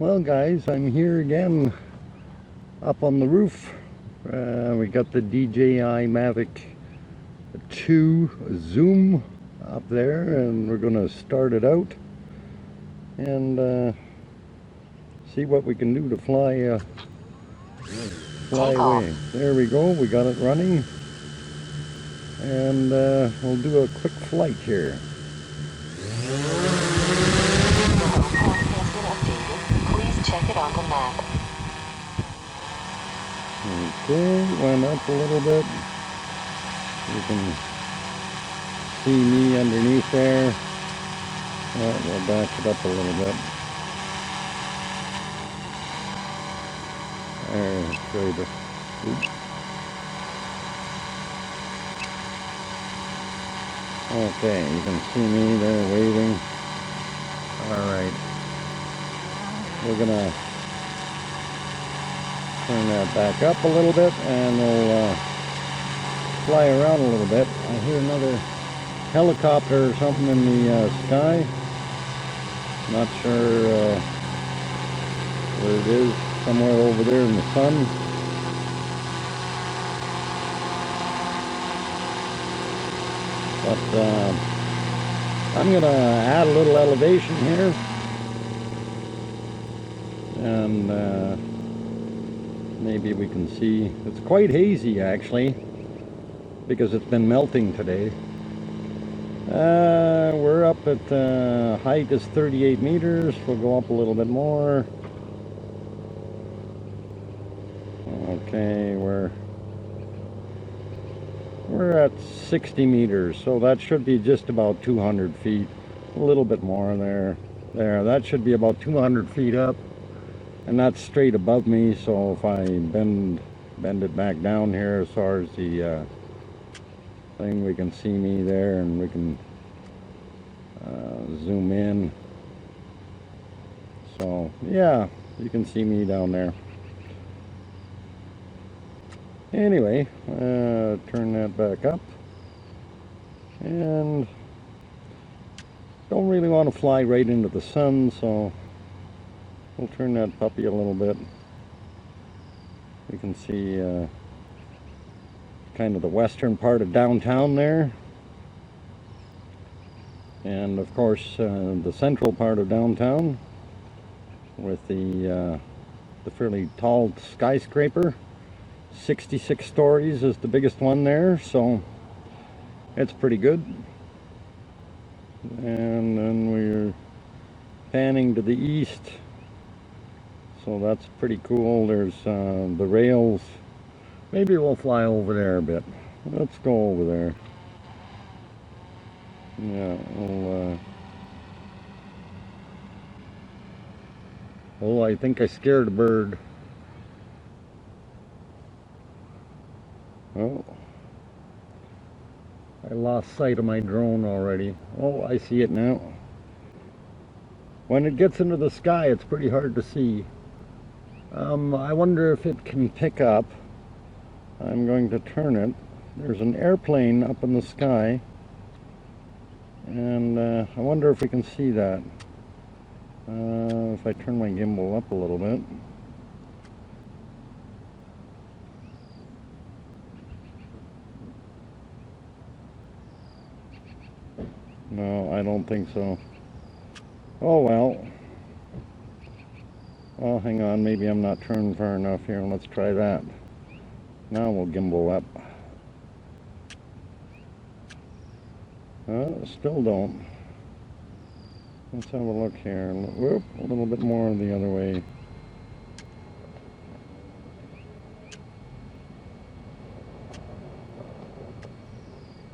Well guys, I'm here again up on the roof. We got the DJI Mavic 2 zoom up there, and we're going to start it out and see what we can do to fly away. There we go, we got it running, and we'll do a quick flight here. Check it on the map. Okay, went up a little bit. You can see me underneath there. We'll back it up a little bit. There, show you the. Oops. Okay, you can see me there waving. Alright. We're gonna turn that back up a little bit and we'll fly around a little bit. I hear another helicopter or something in the sky. Not sure where it is. Somewhere over there in the sun. But I'm gonna add a little elevation here. And maybe we can see. It's quite hazy actually because it's been melting today. We're up at height is 38 meters. We'll go up a little bit more. Okay, we're at 60 meters, so that should be just about 200 feet. A little bit more there. That should be about 200 feet up. And that's straight above me, so if I bend it back down here as far as the thing, we can see me there, and we can zoom in. So yeah, you can see me down there. Anyway, turn that back up, and don't really want to fly right into the sun, so we'll turn that puppy a little bit. You can see kind of the western part of downtown there. And of course the central part of downtown with the fairly tall skyscraper. 66 stories is the biggest one there, so it's pretty good. And then we're panning to the east. So that's pretty cool. There's the rails. Maybe we'll fly over there a bit. Let's go over there. Yeah, we'll, oh, I think I scared a bird. Oh, I lost sight of my drone already. Oh, I see it now. When it gets into the sky, it's pretty hard to see. I wonder if it can pick up. I'm going to turn it. There's an airplane up in the sky, and I wonder if we can see that. If I turn my gimbal up a little bit. No, I don't think so. Oh well. Oh, hang on, maybe I'm not turned far enough here. Let's try that. Now we'll gimbal up. Still don't. Let's have a look here. Whoop, a little bit more the other way.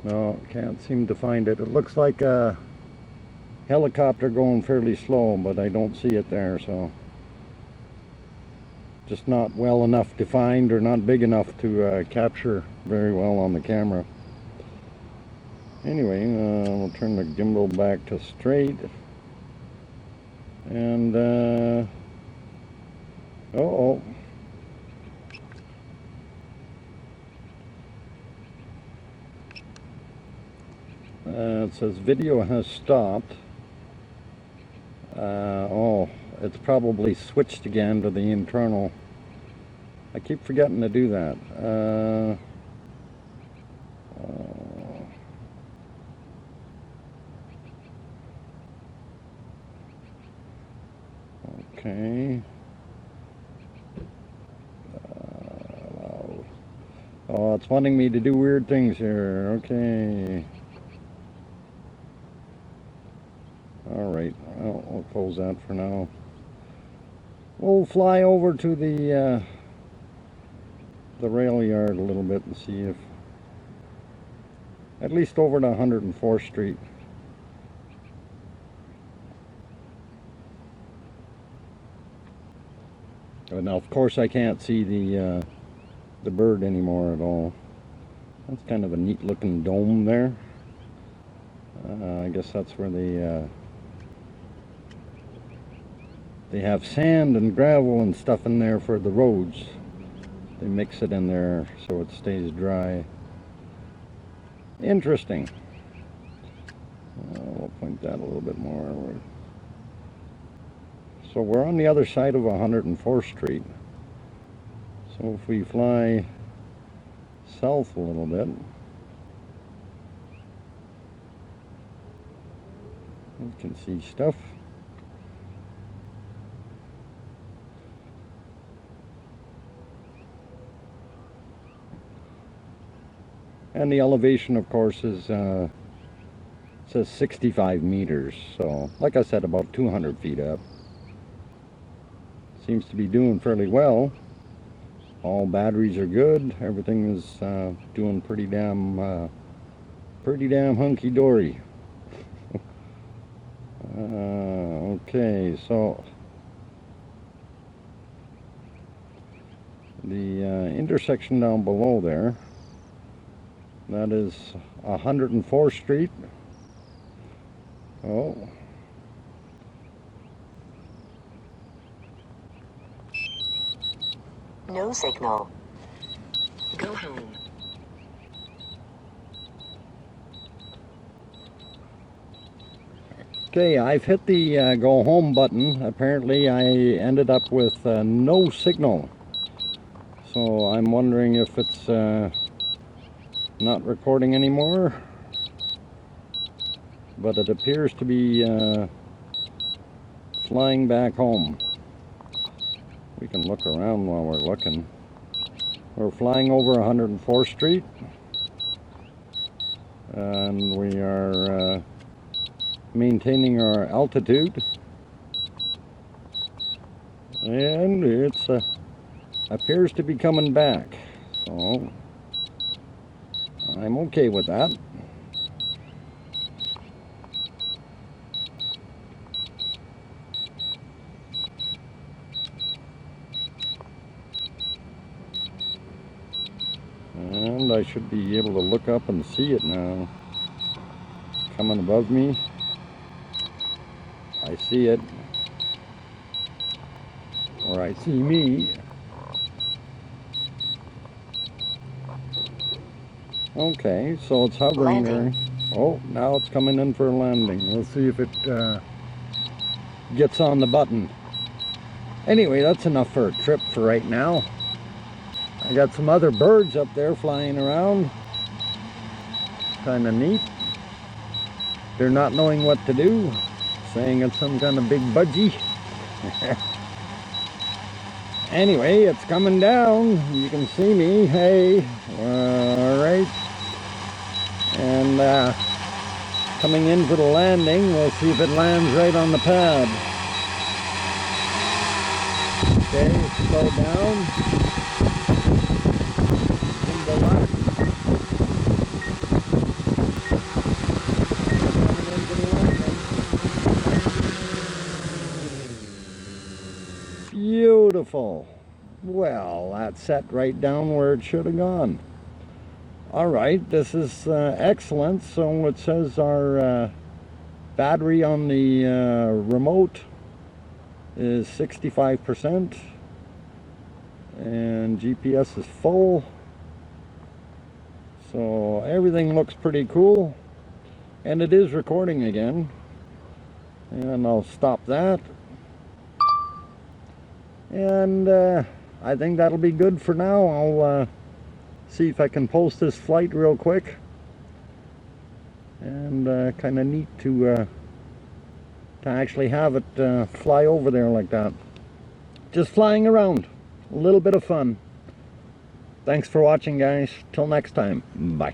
No, can't seem to find it. It looks like a helicopter going fairly slow, but I don't see it there, so just not well enough defined or not big enough to capture very well on the camera. Anyway, we'll turn the gimbal back to straight, and uh-oh. It says video has stopped. Oh, it's probably switched again to the internal. I keep forgetting to do that. Okay. Oh, it's wanting me to do weird things here. Okay. Alright, well, we'll close that for now. We'll fly over to the rail yard a little bit and see if, at least over to 104th Street. Now, of course, I can't see the bird anymore at all. That's kind of a neat looking dome there. I guess that's where they have sand and gravel and stuff in there for the roads. They mix it in there so it stays dry. Interesting. We'll point that a little bit more. So we're on the other side of 104th Street. So if we fly south a little bit, we can see stuff. And the elevation, of course, is says 65 meters. So, like I said, about 200 feet up. Seems to be doing fairly well. All batteries are good. Everything is doing pretty damn hunky-dory. Okay, so the intersection down below there, that is 104th Street. Oh. No signal. Go home. Okay, I've hit the go home button. Apparently I ended up with no signal. So I'm wondering if it's not recording anymore. But it appears to be flying back home. We can look around while we're looking. We're flying over 104th Street. And we are maintaining our altitude. And it appears to be coming back. So I'm okay with that. And I should be able to look up and see it now. Coming above me. I see it. Or I see me. Okay, so it's hovering there. Oh, now it's coming in for a landing. We'll see if it gets on the button. Anyway, that's enough for a trip for right now. I got some other birds up there flying around. Kind of neat. They're not knowing what to do, saying it's some kind of big budgie. Anyway, it's coming down. You can see me. Hey, all right. And coming in for the landing. We'll see if it lands right on the pad. Okay, slow down. Beautiful. Well, that's set right down where it should have gone. All right, this is excellent. So it says our battery on the remote is 65% and GPS is full. So everything looks pretty cool, and it is recording again. And I'll stop that. And I think that'll be good for now. I'll see if I can post this flight real quick. And kind of neat to actually have it fly over there like that. Just flying around. A little bit of fun. Thanks for watching, guys. Till next time. Bye.